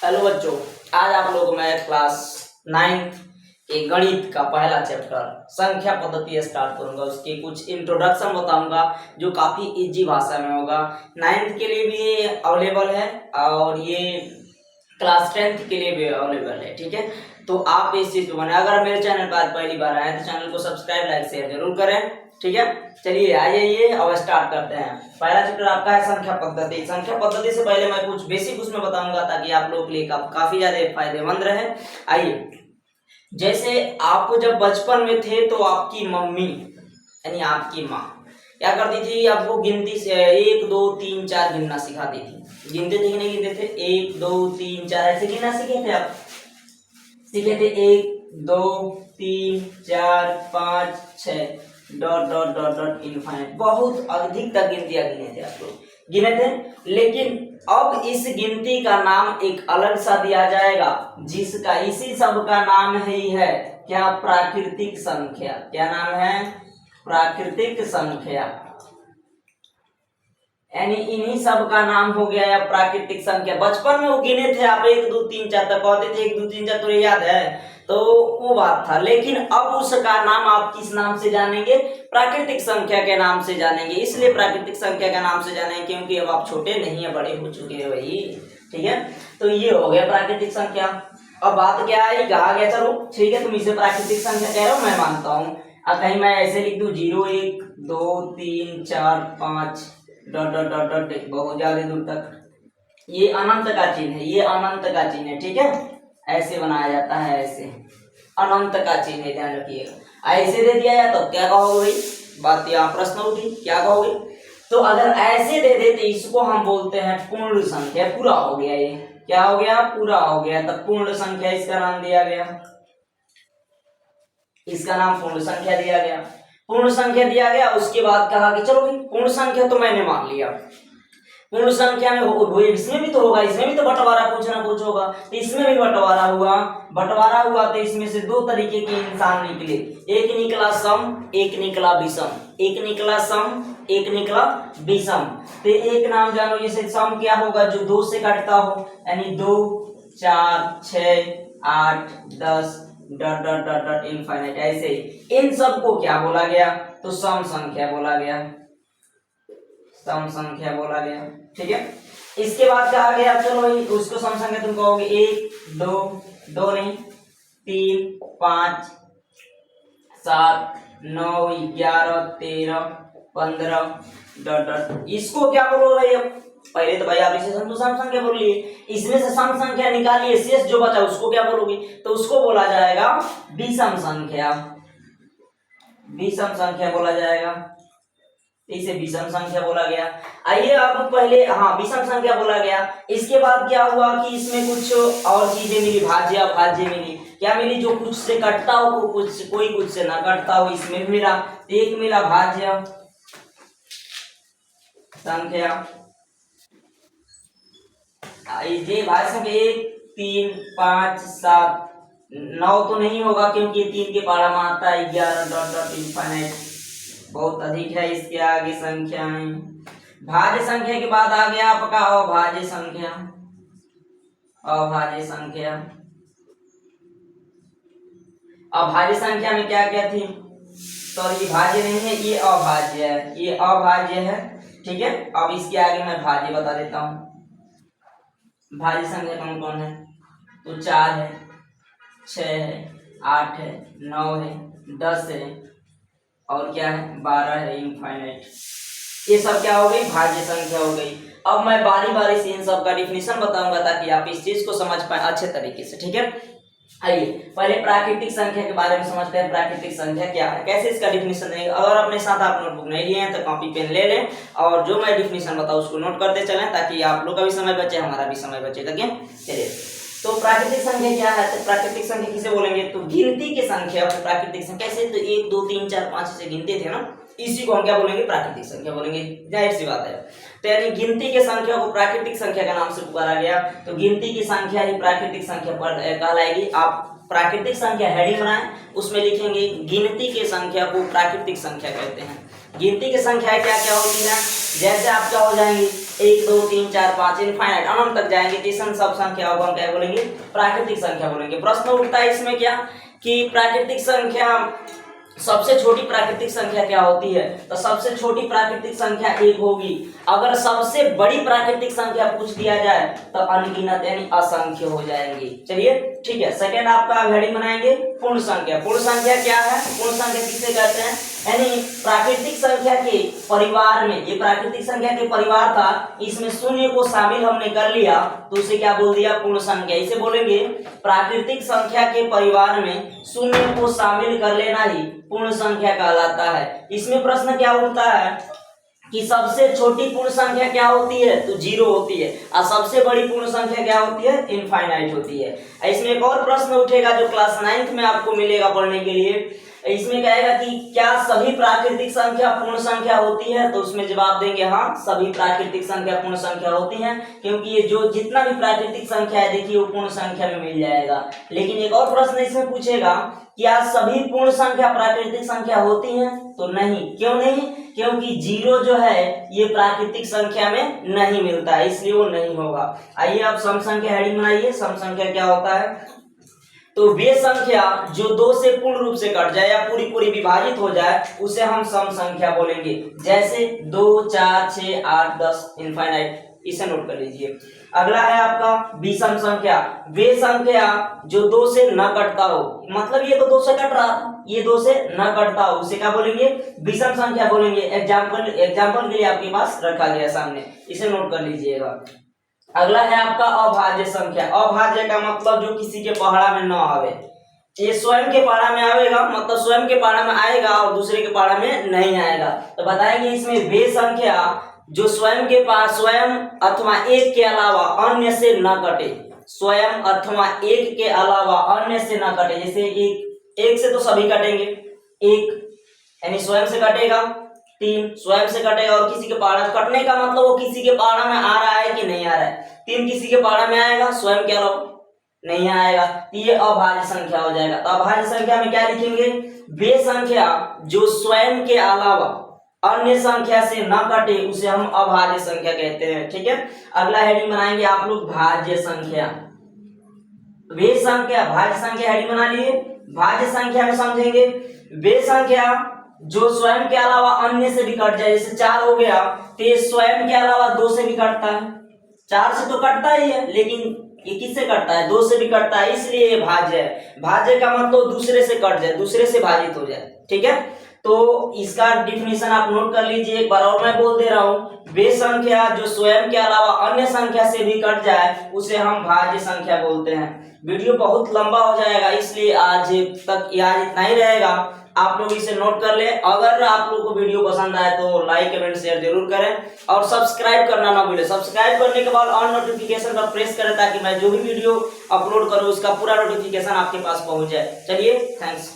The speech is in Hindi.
हेलो बच्चों, आज आप लोगों को मैं क्लास 9th के गणित का पहला चैप्टर संख्या पद्धति स्टार्ट करूंगा। उसके कुछ इंट्रोडक्शन बताऊंगा जो काफी इजी भाषा में होगा। 9th के लिए भी ये अवेलेबल है और ये क्लास 10th के लिए भी अवेलेबल है। ठीक है, तो आप इस चीज को बने। अगर मेरे चैनल पर पहली बार आए तो चैनल को सब्सक्राइब लाइक शेयर जरूर करें। ठीक है, चलिए आ जाइए और स्टार्ट करते हैं। पहला चैप्टर आपका है संख्या पद्धति। संख्या पद्धति से पहले मैं कुछ बेसिक उसमें बताऊंगा ताकि आप लोगों के लिए काफी ज्यादा फायदेमंद रहे। आइए, जैसे आप जब बचपन में थे तो आपकी मम्मी यानी आपकी माँ क्या करती थी, आपको गिनती से 1 2 3 4 गिनना सिखाती थी। गिनते थे कि नहीं गिनते थे? 1 2 3 4 ऐसे गिनना सीखे थे आप? सीखे थे 1 2 3 4 5 6 dot dot dot dot infinite. बहुत अधिक तक गिनतियां गिने थे आप लोग, गिने थे। लेकिन अब इस गिनती का नाम एक अलग सा दिया जाएगा जिसका इसी सब का नाम ही है क्या? प्राकृतिक संख्या। क्या नाम है? प्राकृतिक संख्या। यानी इन्हीं सब का नाम हो गया है प्राकृतिक संख्या। बचपन में वो गिने थे आप 1 2 3 4 तक कहते थे, 1 2 3 4 तो याद है, तो वो बात था। लेकिन अब उसका नाम आप किस नाम से जानेंगे? प्राकृतिक संख्या के नाम से जानेंगे। इसलिए प्राकृतिक संख्या के नाम से जानेंगे क्योंकि अब आप छोटे नहीं है, बड़े हो चुके हैं भाई। ठीक है, तो ये हो गया प्राकृतिक संख्या। अब बात क्या है, कहा गया चलो ठीक है तुम इसे प्राकृतिक संख्या कह रहे हो, मैं मानता हूँ। अब कहीं मैं ऐसे लिख दूं 0 1 2 3 4 5 डॉट डॉट डॉट डॉट बहुत ज्यादा दूर तक, ये अनंत का चिन्ह है, ये अनंत का चिन्ह है। ठीक है, ऐसे बनाया जाता है, ऐसे अनंत का चिन्ह है, ध्यान रखिएगा। ऐसे दे दिया जाए तो क्या कहोगे भाई? बात यहाँ प्रश्न उठी, क्या कहोगे? तो अगर ऐसे दे देते इसको हम बोलते हैं पूर्ण संख्या। पूरा हो गया, ये क्या हो गया? पूरा हो गया, तब पूर्ण संख्या इसका नाम दिया गया। इसका नाम पूर्ण संख्या दिया गया। पूर्ण संख्या दिया गया, उसके बाद कहा कि चलो भाई पूर्ण संख्या तो मैंने मान लिया। पूर्ण संख्या में हो इसमें भी तो होगा, इसमें भी तो बंटवारा कुछ ना कुछ होगा, तो इसमें भी बंटवारा हुआ। बंटवारा हुआ तो इसमें से 2 तरीके के इंसान निकले, एक निकला सम, एक निकला विषम। एक निकला सम, एक निकला विषम। तो एक नाम जानो, जैसे सम क्या होगा? जो 2 से कटता हो, यानी 2 4 6 8 10 dot dot dot dot infinite. ऐसे ही इन सब को क्या बोला गया? तो सम संख्या बोला गया, सम संख्या बोला गया। ठीक है, इसके बाद कहा गया चलो उसको सम संख्या तुम कहोगे 1 2 2 नहीं 3 5 7 9 11 13 15 डॉट डॉट। इसको क्या बोलो भाई? अब पहले तो भाई आप इसे सम संख्या बोल लिए, इसमें से सम संख्या निकालिए, शेष जो बचा उसको क्या बोलोगे? तो उसको बोला जाएगा विषम संख्या। विषम संख्या बोला जाएगा, इसे विषम संख्या बोला गया। आइए अब पहले विषम संख्या बोला गया। इसके बाद क्या हुआ कि इसमें कुछ और चीजें मिली, भाज्य अभाज्य मिली। क्या मिली? जो कुछ से कटता हो, कुछ कोई कुछ से ना कटता हो, इसमें भी मिला। एक मिला भाज्य संख्या, ये भाज्य संख्या 1 3 5 7 9 तो नहीं होगा क्योंकि 3 के पारा में आता है 11 डॉट डॉट इनफाइनाइट, बहुत अधिक है इसके आगे संख्याएं। भाज्य संख्या के बाद आ गया आपका अभाज्य संख्या। अभाज्य संख्या, अभाज्य संख्या में क्या क्या थी? सॉरी, ये भाज्य नहीं है, ये अभाज्य है, ये अभाज्य है। ठीक है, अब इसके आगे मैं भाज्य बता देता हूँ। भाज्य संख्या कौन कौन है? तो 4 है, 6 है, 8 है, 9 है, 10 है और क्या है? 12 है इनफाइनाइट। ये सब क्या हो गई? भाज्य संख्या हो गई। अब मैं बारी बारी से इन सब का डिफिनेशन बताऊंगा ताकि आप इस चीज को समझ पाए अच्छे तरीके से। ठीक है, आइए पहले प्राकृतिक संख्या के बारे में समझते हैं। प्राकृतिक संख्या क्या है, कैसे इसका डिफिनेशन है। अगर अपने साथ आप नोटबुक नहीं लिए हैं तो कॉपी पेन ले लें और जो मैं डिफिनेशन बताऊं उसको नोट करते चलें ताकि आप लोग का भी समय बचे, हमारा भी समय बचे। चलिए, तो प्राकृतिक संख्या क्या है? तो प्राकृतिक संख्या किसे बोलेंगे? तो गिनती की संख्या को प्राकृतिक संख्या। कैसे? तो 1 2 3 4 5 से गिनते थे ना, इसी को हम क्या बोलेंगे? प्राकृतिक संख्या बोलेंगे। जाहिर सी बात है, तो यानी गिनती की संख्या को प्राकृतिक संख्या के नाम से पुकारा गया। तो गिनती की संख्या ही प्राकृतिक संख्या कहलाएगी। आप प्राकृतिक संख्या हेडिंग बनाएं, उसमें लिखेंगे गिनती की संख्या को प्राकृतिक संख्या कहते हैं। गिनती की संख्या क्या क्या होती है? जैसे आप क्या हो जाएंगी 1 2 3 4 5 इनफाइनाइट अनंत तक जाएंगे तो इन सब संख्याओं को हम क्या बोलेंगे, प्राकृतिक संख्या बोलेंगे। प्रश्न उठता है इसमें क्या कि प्राकृतिक संख्या, सबसे छोटी प्राकृतिक संख्या क्या होती है, तो सबसे छोटी प्राकृतिक संख्या 1 होगी। अगर सबसे बड़ी प्राकृतिक संख्या पूछ दिया जाए तो अनगिनत यानी असंख्य हो जाएंगी। चलिए ठीक है, सेकंड आपका हेडिंग बनाएंगे पूर्ण संख्या। पूर्ण संख्या क्या है, पूर्ण संख्या किसे कहते हैं, यानी प्राकृतिक संख्या के परिवार में, ये प्राकृतिक संख्या के परिवार था, इसमें शून्य को शामिल हमने कर लिया तो उसे क्या बोल दिया, पूर्ण संख्या। इसे बोलेंगे प्राकृतिक संख्या के परिवार में शून्य को शामिल कर लेना ही पूर्ण संख्या कहलाता है। इसमें प्रश्न क्या उठता है कि सबसे छोटी पूर्ण संख्या क्या होती है, तो 0 होती है, और सबसे बड़ी पूर्ण संख्या क्या होती है, इनफाइनाइट होती है। इसमें एक और प्रश्न उठेगा जो क्लास 9th में आपको मिलेगा पढ़ने के लिए। इसमें कहेगा कि क्या सभी प्राकृतिक संख्या पूर्ण संख्या होती है, तो उसमें जवाब देंगे हाँ, सभी प्राकृतिक संख्या पूर्ण संख्या होती हैं, क्योंकि ये जो जितना भी प्राकृतिक संख्या है देखिए वो पूर्ण संख्या में मिल जाएगा। लेकिन एक और प्रश्न इसमें पूछेगा क्या सभी पूर्ण संख्या प्राकृतिक संख्या होती हैं, तो नहीं। क्यों नहीं, क्योंकि 0 जो है ये प्राकृतिक संख्या में नहीं मिलता है, इसलिए वो नहीं होगा। आइए आप सम संख्या हेडिंग बनाइए। सम संख्या क्या होता है, तो वे संख्या जो 2 से पूर्ण रूप से कट जाए या पूरी पूरी विभाजित हो जाए उसे हम सम संख्या बोलेंगे। जैसे 2 4 6 8 10 इनफाइनाइट, इसे नोट कर लीजिए। अगला है आपका विषम संख्या। वे संख्या जो 2 से न कटता हो, मतलब ये तो 2 से कट रहा था, ये 2 से न कटता हो, उसे क्या बोलेंगे, विषम संख्या बोलेंगे। एग्जाम्पल के लिए आपके पास रखा गया सामने, इसे नोट कर लीजिएगा। अगला है आपका अभाज्य संख्या। अभाज्य का मतलब जो किसी के पहाड़ा में न आवे, ये स्वयं के पहाड़ा में आवेगा, मतलब स्वयं के पहाड़ा में आएगा और दूसरे के पहाड़ा में नहीं आएगा। तो बताएंगे इसमें वे संख्या जो स्वयं के पास, स्वयं अथवा एक के अलावा अन्य से न कटे, स्वयं अथवा एक के अलावा अन्य से न कटे। जैसे एक से तो सभी कटेंगे, एक यानी स्वयं से कटेगा, 3 स्वयं से कटेगा और किसी के पहाड़ा, कटने का मतलब वो किसी के पहाड़ा में आ रहा है कि नहीं आ रहा है। 3 किसी के पहाड़ा में आएगा, स्वयं के अलावा नहीं आएगा, तो ये अभाज्य संख्या हो जाएगा। तो अभाज्य संख्या में क्या लिखेंगे, वे संख्या जो स्वयं के अलावा अन्य संख्या से न कटे उसे हम अभाज्य संख्या कहते हैं। ठीक है, अगला हेडिंग बनाएंगे आप लोग भाज्य संख्या। वे संख्या, भाज्य संख्या हेडिंग बना लिए। भाज्य संख्या में समझेंगे वे संख्या जो स्वयं के अलावा अन्य से भी कट जाए। जैसे 4 हो गया तो ये स्वयं के अलावा 2 से भी कटता है, 4 से तो कटता ही है, लेकिन ये किससे कटता है, 2 से भी कटता है, इसलिए ये भाज्य है। भाज्य का मतलब दूसरे से कट जाए, दूसरे से भाजित हो जाए। ठीक है, तो इसका डिफिनीशन आप नोट कर लीजिए। एक बार और मैं बोल दे रहा हूँ, वे संख्या जो स्वयं के अलावा अन्य संख्या से भी कट जाए उसे हम भाज्य संख्या बोलते हैं। वीडियो बहुत लंबा हो जाएगा, इसलिए आज इतना ही रहेगा। आप लोग इसे नोट कर ले। अगर आप लोग को वीडियो पसंद आए तो लाइक कमेंट शेयर जरूर करें और सब्सक्राइब करना ना भूलें। सब्सक्राइब करने के बाद ऑन नोटिफिकेशन पर प्रेस करें ताकि मैं जो भी वीडियो अपलोड करूं उसका पूरा नोटिफिकेशन आपके पास पहुंच जाए। चलिए, थैंक्स।